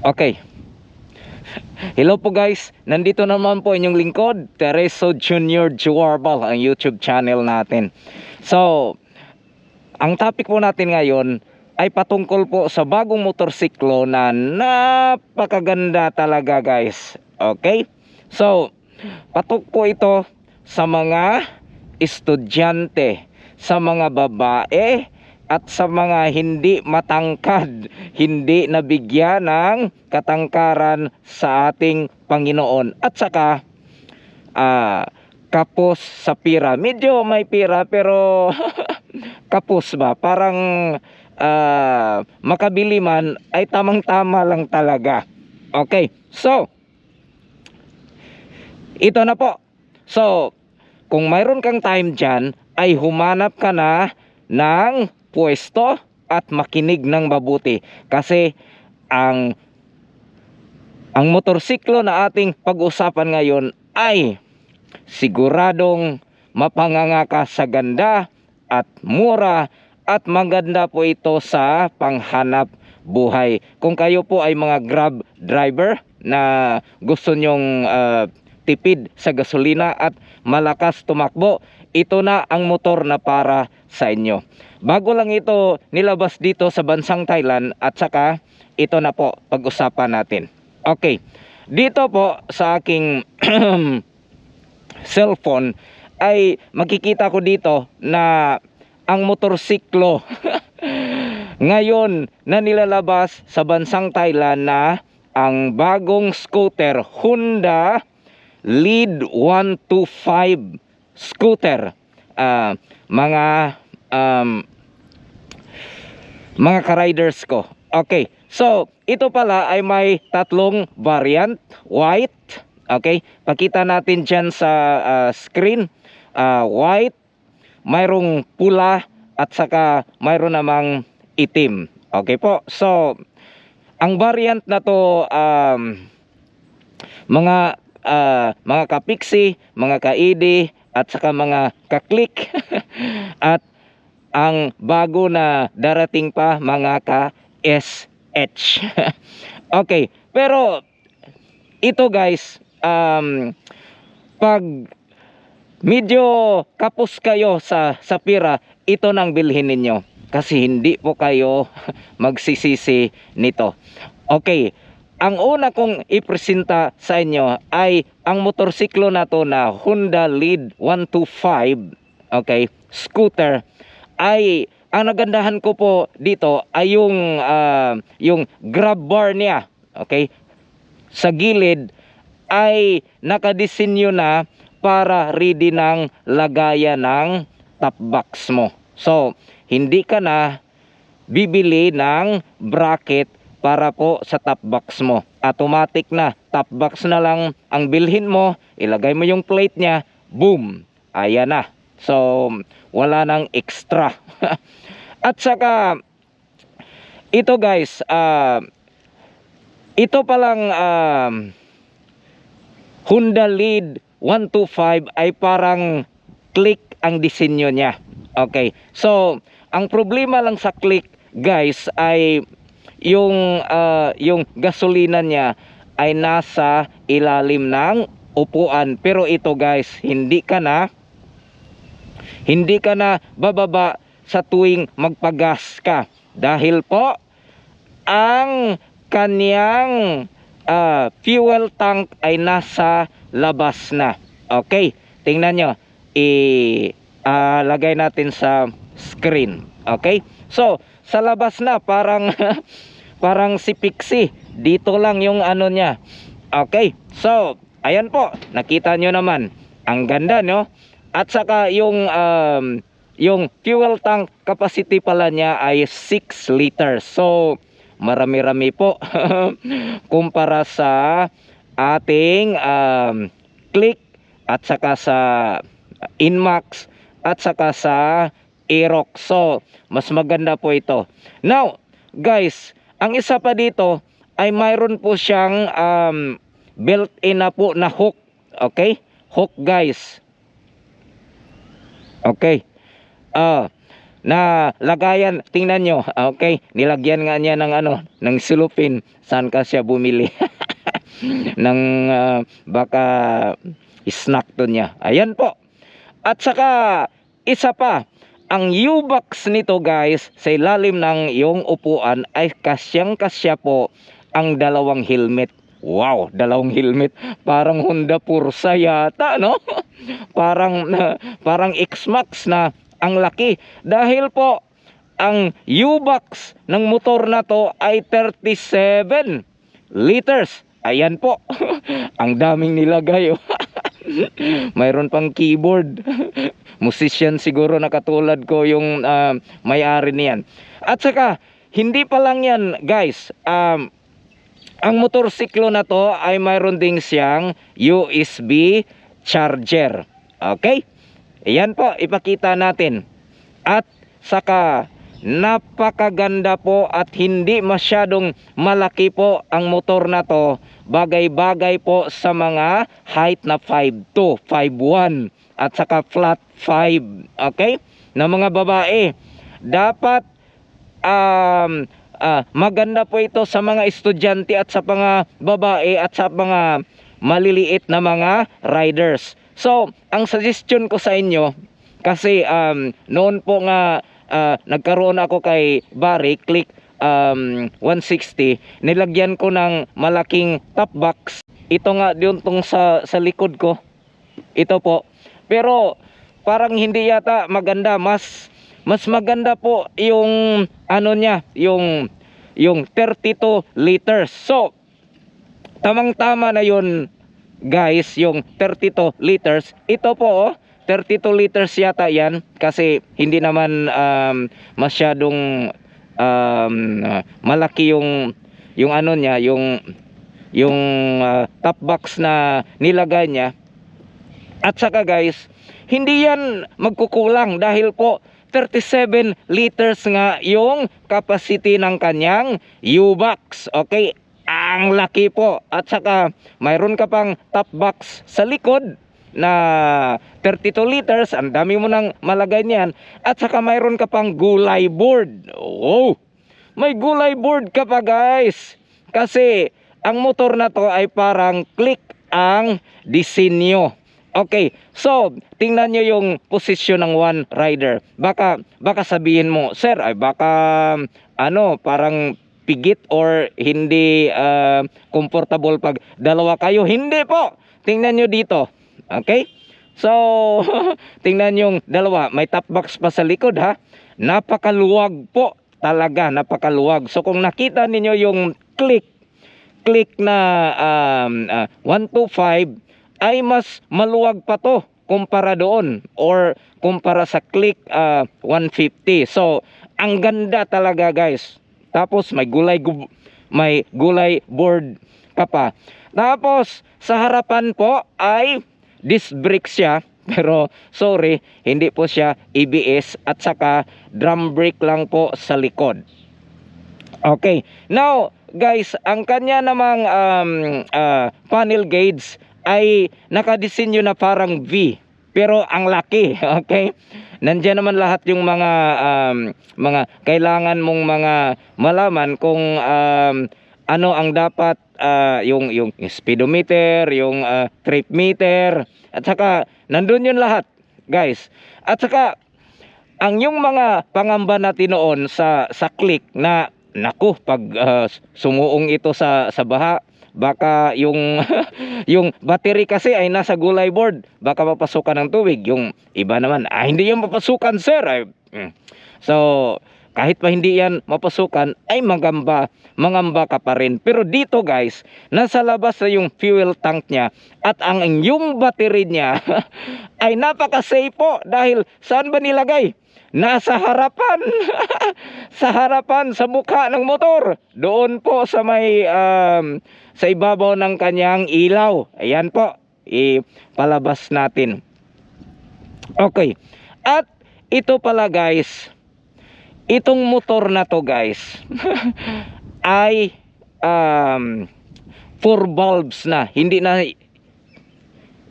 Okay. Hello po guys, nandito naman po inyong lingkod, Tereso Junior Juarbal, ang YouTube channel natin. So, ang topic po natin ngayon ay patungkol po sa bagong motorsiklo na napakaganda talaga guys. Okay? So, patok po ito sa mga estudyante, sa mga babae, at sa mga hindi matangkad, hindi nabigyan ng katangkaran sa ating Panginoon. At saka, kapos sa pira. Medyo may pira pero kapos ba? Parang makabili man ay tamang-tama lang talaga. Okay, so, ito na po. So, kung mayroon kang time dyan, ay humanap ka na ng pwesto at makinig ng mabuti. Kasi ang motorsiklo na ating pag-usapan ngayon ay siguradong mapanganga sa ganda at mura, at maganda po ito sa panghanap buhay. Kung kayo po ay mga Grab driver na gusto nyong tipid sa gasolina at malakas tumakbo, ito na ang motor na para sa inyo. Bago lang ito nilabas dito sa bansang Thailand, at saka ito na po pag-usapan natin. Okay, dito po sa aking cellphone ay makikita ko dito na ang motorsiklo ngayon na nilalabas sa bansang Thailand na ang bagong scooter, Honda Lead 125 scooter. Mga ka-riders ko. Okay, so ito pala ay may tatlong variant. White, okay, pakita natin dyan sa screen. White, mayroong pula, at saka mayroon namang itim. Okay po, so ang variant na to, mga kapiksi, mga kaidi, at saka mga kaklik at ang bago na darating pa, mga ka-SH. Okay, pero ito guys, pag medyo kapos kayo sa pira, ito nang bilhin ninyo kasi hindi po kayo magsisisi nito. Okay, ang una kong ipresenta sa inyo ay ang motorsiklo na to na Honda Lead 125, okay, scooter. Ay ang nagandahan ko po dito ay yung grab bar niya, okay, sa gilid ay nakadesinyo na para ready ng lagayan ng top box mo. So, hindi ka na bibili ng bracket para po sa top box mo. Automatic na top box na lang ang bilhin mo, ilagay mo yung plate niya, boom, ayan na. So, wala nang extra. At saka ito guys, ito palang Honda Lead 125 ay parang click ang disenyo niya. Okay, so ang problema lang sa click guys ay yung gasolina niya ay nasa ilalim ng upuan. Pero ito guys, hindi ka na bababa sa tuwing magpagas ka, dahil po ang kanyang fuel tank ay nasa labas na. Okay, tingnan nyo, lagay natin sa screen. Okay, so sa labas na, parang parang si Pixie, dito lang yung ano niya. Okay, so ayan po, nakita nyo naman, ang ganda no. At saka yung fuel tank capacity pala niya ay 6 liters. So marami-rami po kumpara sa ating click, at saka sa Inmax, at saka sa Aerox. So mas maganda po ito. Now guys, ang isa pa dito ay mayroon po siyang built-in na po na hook. Okay, hook guys. Okay, na lagayan. Tingnan nyo, okay, nilagyan nga niya ng ng cellophane. Saan ka siya bumili? ng baka snack to niya. Ayan po. At saka isa pa, ang U-box nito guys, sa ilalim ng iyong upuan ay kasyang-kasya po ang dalawang helmet. Wow, dalawang helmet. Parang Honda Pursa yata, no? parang X-Max na ang laki. Dahil po, ang U-box ng motor na to ay 37 liters. Ayan po. Ang daming nilagay. Mayroon pang keyboard. Musician siguro na katulad ko yung may-ari niyan. At saka, hindi pa lang yan guys. Ang motorsiklo na to ay mayroon ding siyang USB charger. Okay? Ayan po, ipakita natin. At saka, napakaganda po at hindi masyadong malaki po ang motor na to. Bagay-bagay po sa mga height na 5'2", 5'1", at saka flat 5, okay? Na mga babae. Dapat maganda po ito sa mga estudyante at sa mga babae at sa mga maliliit na mga riders. So, ang suggestion ko sa inyo, kasi noon po nga nagkaroon ako kay Barry Click 160, nilagyan ko ng malaking top box. Ito nga doon tong sa likod ko. Ito po. Pero parang hindi yata maganda. Mas maganda po yung niya, yung 32 liters. So, tamang-tama na yun guys, yung 32 liters. Ito po 32 liters yata yan kasi hindi naman masyadong malaki yung niya, yung top box na nilagay niya. At saka guys, hindi yan magkukulang dahil po 37 liters nga yung capacity ng kanyang U-box. Okay? Ang laki po. At saka mayroon ka pang top box sa likod na 32 liters. Ang dami mo nang malagay niyan. At saka mayroon ka pang gulay board. Oh, may gulay board ka pa guys. Kasi ang motor na to ay parang click ang disenyo. Okay, so tingnan nyo yung posisyon ng one rider. Baka sabihin mo, sir, ay baka parang pigit or hindi comfortable pag dalawa kayo. Hindi po. Tingnan nyo dito. Okay? So, tingnan yung dalawa. May top box pa sa likod ha. Napakaluwag po. Talaga, napakaluwag. So, kung nakita ninyo yung click na 125, ay mas maluwag pa to kumpara doon or kumpara sa click 150. So, ang ganda talaga guys. Tapos may gulay board ka pa. Tapos sa harapan po ay disc brake siya. Pero sorry, hindi po siya ABS at saka drum brake lang po sa likod. Okay. Now, guys, ang kanya namang panel gauge ay nakadesenyo na parang V. Pero ang laki, okay? Nandiyan naman lahat yung mga kailangan mong mga malaman kung ano ang dapat yung speedometer, yung trip meter, at saka nandun yun lahat, guys. At saka ang yung mga pangamba natin noon sa click na naku, pag sumuong ito sa baha, baka yung yung battery kasi ay nasa gulay board, baka mapasukan ng tubig. Yung iba naman, hindi yan mapasukan sir. So kahit pa hindi yan mapasukan, ay mangamba ka pa rin. Pero dito guys, nasa labas na yung fuel tank niya at ang yung battery niya ay napaka-safe po. Dahil saan ba nilagay? Nasa harapan. Sa harapan, sa mukha ng motor. Doon po sa may sa ibabaw ng kanyang ilaw. Ayan po, ipalabas natin. Okay. At ito pala guys, itong motor na to guys ay 4 valves na. Hindi na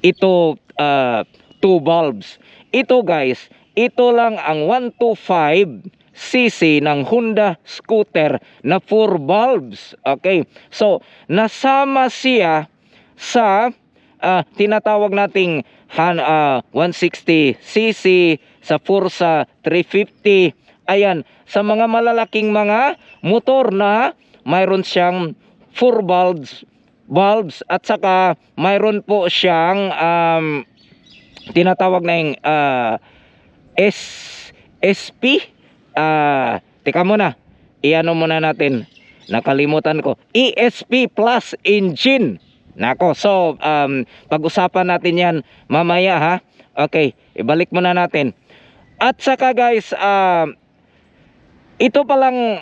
ito 2 valves. Ito guys, ito lang ang 125cc ng Honda scooter na 4 valves. Okay, so nasama siya sa tinatawag nating 160cc, sa Forza 350. Ayan, sa mga malalaking mga motor na mayroon siyang 4 valves at saka mayroon po siyang tinatawag na yung SP. Teka muna, iano muna natin, nakalimutan ko, ESP plus engine. Nako, so pag-usapan natin yan mamaya ha. Okay, ibalik muna natin. At saka guys, ito palang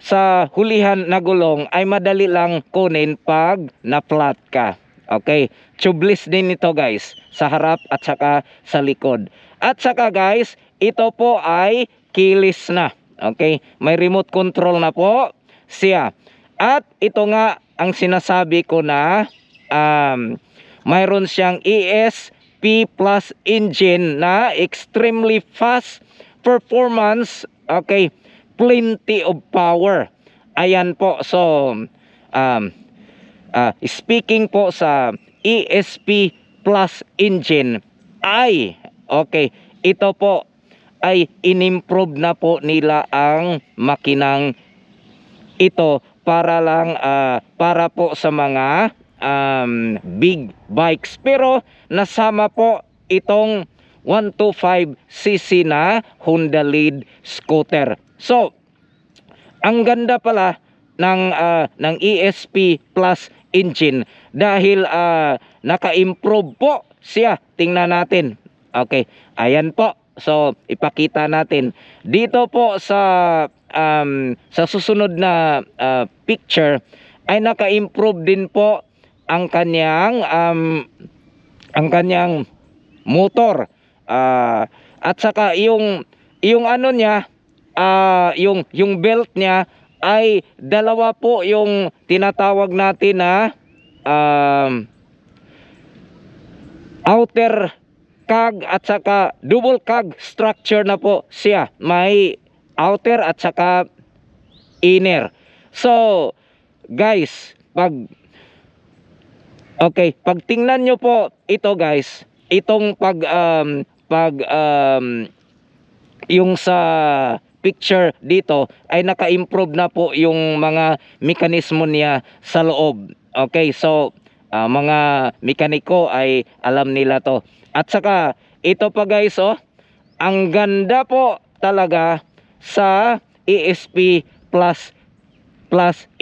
sa hulihan na gulong ay madali lang kunin pag na-flat ka. Okay, tubeless din ito guys, sa harap at saka sa likod. At saka guys, ito po ay keyless na. Okay, may remote control na po siya. At ito nga ang sinasabi ko na mayroon siyang ESP plus engine na extremely fast performance. Okay, plenty of power. Ayan po, so speaking po sa ESP plus engine ay okay, ito po ay inimprove na po nila ang makinang ito para lang para po sa mga big bikes, pero nasama po itong 125cc na Honda Lead scooter. So ang ganda pala ng ESP plus engine dahil naka-improve po siya. Tingnan natin. Okay, ayan po. So ipakita natin dito po sa susunod na picture ay naka-improve din po ang kanyang motor, at saka yung ano niya, yung belt niya ay dalawa po yung tinatawag natin na outer cog at saka double cog structure na po siya. May outer at saka inner. So guys, pag tingnan nyo po ito guys, itong yung sa picture dito ay naka-improve na po yung mga mekanismo niya sa loob. Okay, so mga mekaniko ay alam nila to. At saka ito pa guys, ang ganda po talaga sa ESP plus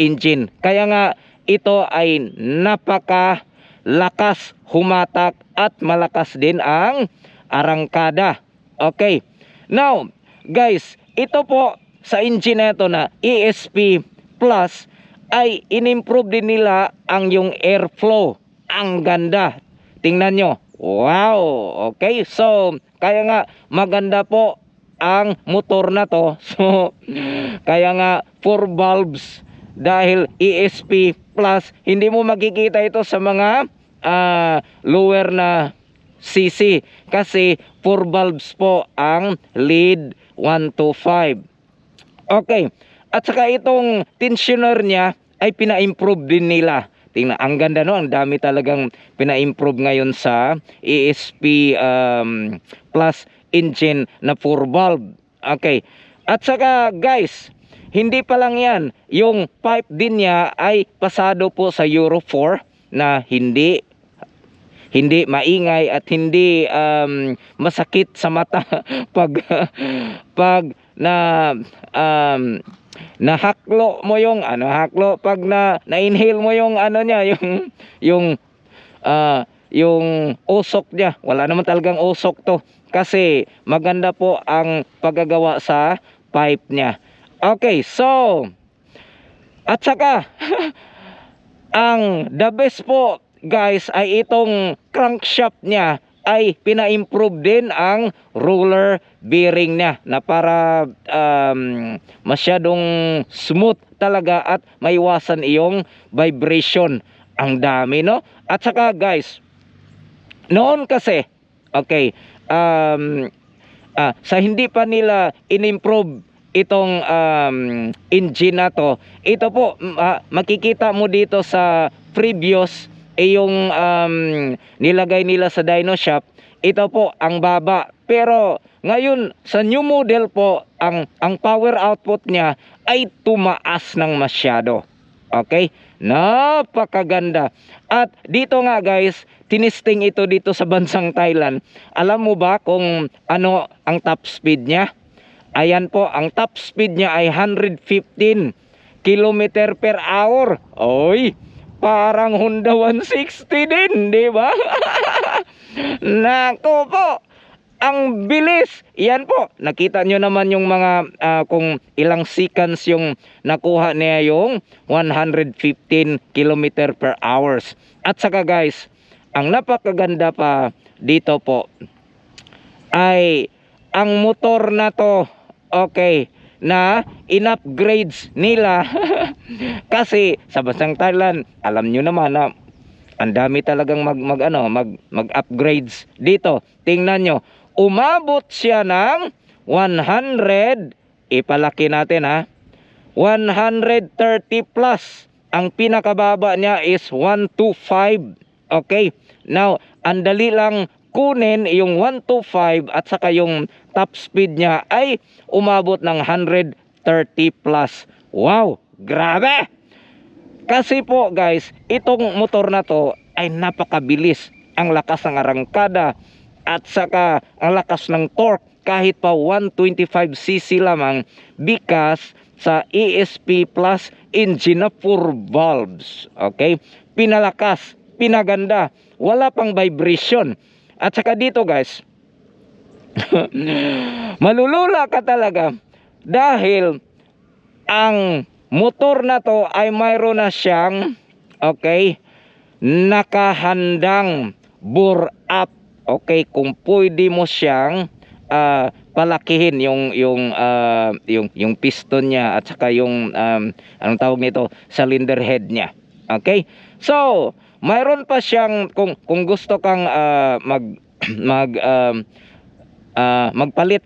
engine. Kaya nga ito ay napaka lakas humatak at malakas din ang arangkada. Okay, now guys, ito po sa engine na ito na ESP plus ay inimprove din nila ang yung airflow. Ang ganda, tingnan nyo. Wow, okay, so kaya nga maganda po ang motor na to. So kaya nga 4 valves dahil ESP plus, hindi mo makikita ito sa mga lower na CC kasi 4 valves po ang lead 125. Okay, at saka itong tensioner niya ay pina-improve din nila. Tingnan, ang ganda no, ang dami talagang pina-improve ngayon sa ESP plus engine na 4 valve. Okay, at saka guys, hindi pa lang yan, yung pipe din niya ay pasado po sa Euro 4 na hindi maingay at hindi masakit sa mata pag nahaklo mo yung haklo pag na-inhale mo yung niya, yung usok niya. Wala naman talagang usok to kasi maganda po ang paggagawa sa pipe niya. Okay, so at saka ang the best po guys ay itong crankshaft niya ay pina-improve din ang roller bearing niya na para masyadong smooth talaga at maiwasan iyong vibration. Ang dami no. At saka guys, noon kasi okay, sa hindi pa nila in-improve itong engine na to, ito po makikita mo dito sa previous yung nilagay nila sa dyno shop, ito po ang baba. Pero ngayon sa new model po, ang power output niya ay tumaas ng masyado. Okay? Napakaganda. At dito nga guys, tinisting ito dito sa bansang Thailand. Alam mo ba kung ano ang top speed niya? Ayan po, ang top speed niya ay 115 kilometer per hour. Oy, parang Honda 160 din, di ba? Nako po, ang bilis. Yan po, nakita nyo naman yung mga kung ilang seconds yung nakuha niya yung 115 kilometer per hours. At saka guys, ang napakaganda pa dito po ay ang motor na to, okay, na in-upgrades nila. Kasi sa bansang Thailand, alam nyo naman na ang dami talagang mag-upgrades dito. Tingnan nyo, umabot siya ng 100, ipalaki natin 130 plus. Ang pinakababa niya is 125. Okay, now andali lang kunin yung 125 at saka yung top speed niya ay umabot ng 130 plus. Wow, grabe! Kasi po guys, itong motor na to ay napakabilis. Ang lakas ng arangkada at saka ang lakas ng torque kahit pa 125cc lamang because sa ESP Plus engine na 4 valves. Okay? Pinalakas, pinaganda, wala pang vibration. At saka dito guys, malulula ka talaga dahil ang motor na to ay mayroon na siyang nakahandang bore up. Okay, kung pwede mo siyang palakihin yung piston niya at saka yung anong tawag nito, cylinder head niya. Okay? So, mayroon pa siyang kung gusto kang magpalit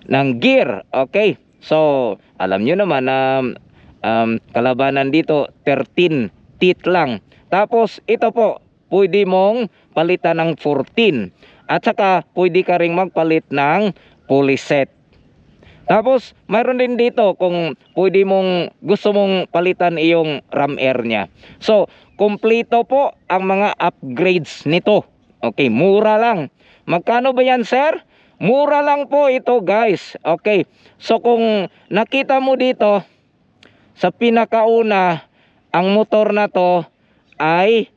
ng gear. Okay? So, alam niyo naman na kalabanan dito 13 teeth lang. Tapos ito po, pwede mong palitan ng 14. At saka pwede ka ring magpalit ng pulley set. Tapos mayroon din dito kung pwede mong gusto mong palitan iyong ram air niya. So, kompleto po ang mga upgrades nito. Okay, mura lang. Magkano ba yan, sir? Mura lang po ito, guys. Okay. So kung nakita mo dito sa pinakauna, ang motor na to ay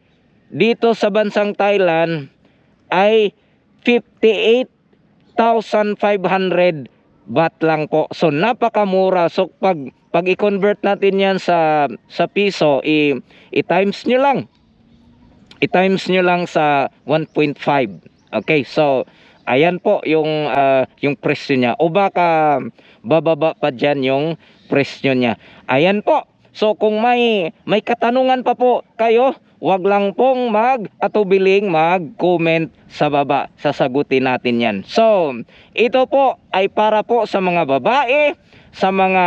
dito sa bansang Thailand ay 58,500 baht lang po. So napakamura. So pag i-convert natin yan sa piso, i-times nyo lang. I-times nyo lang sa 1.5. Okay, so ayan po yung presyo niya. O baka bababa pa dyan yung presyo niya. Ayan po. So kung may katanungan pa po kayo, wag lang pong mag-atubiling mag-comment sa baba. Sasagutin natin yan. So, ito po ay para po sa mga babae, sa mga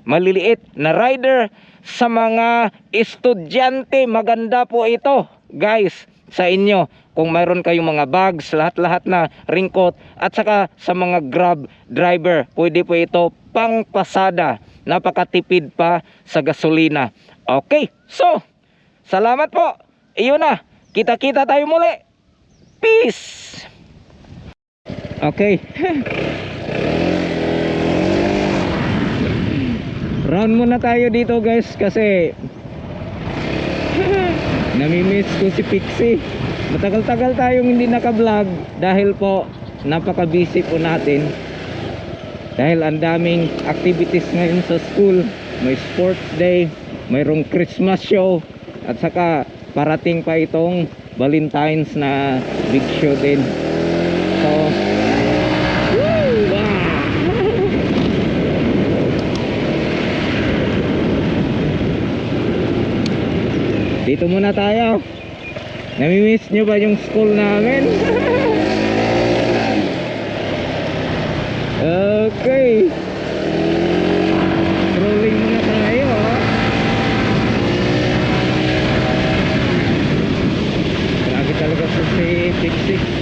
maliliit na rider, sa mga estudyante. Maganda po ito, guys, sa inyo. Kung mayroon kayong mga bags, lahat-lahat na ringkot, at saka sa mga Grab driver, pwede po ito pang pasada. Napakatipid pa sa gasolina. Okay, so salamat po. Iyon na. Kita-kita tayo muli. Peace. Okay. Round muna tayo dito, guys, kasi namimiss ko si Pixie. Matagal-tagal tayong hindi naka-vlog dahil po napaka-busy po natin. Dahil ang daming activities ngayon sa school. May sports day, mayroong Christmas show, at saka parating pa itong Valentine's na big show din. So, dito muna tayo. Namimiss nyo ba yung school namin? Okay. Rolling muna tayo, ha. Grabe talaga po si Pixie.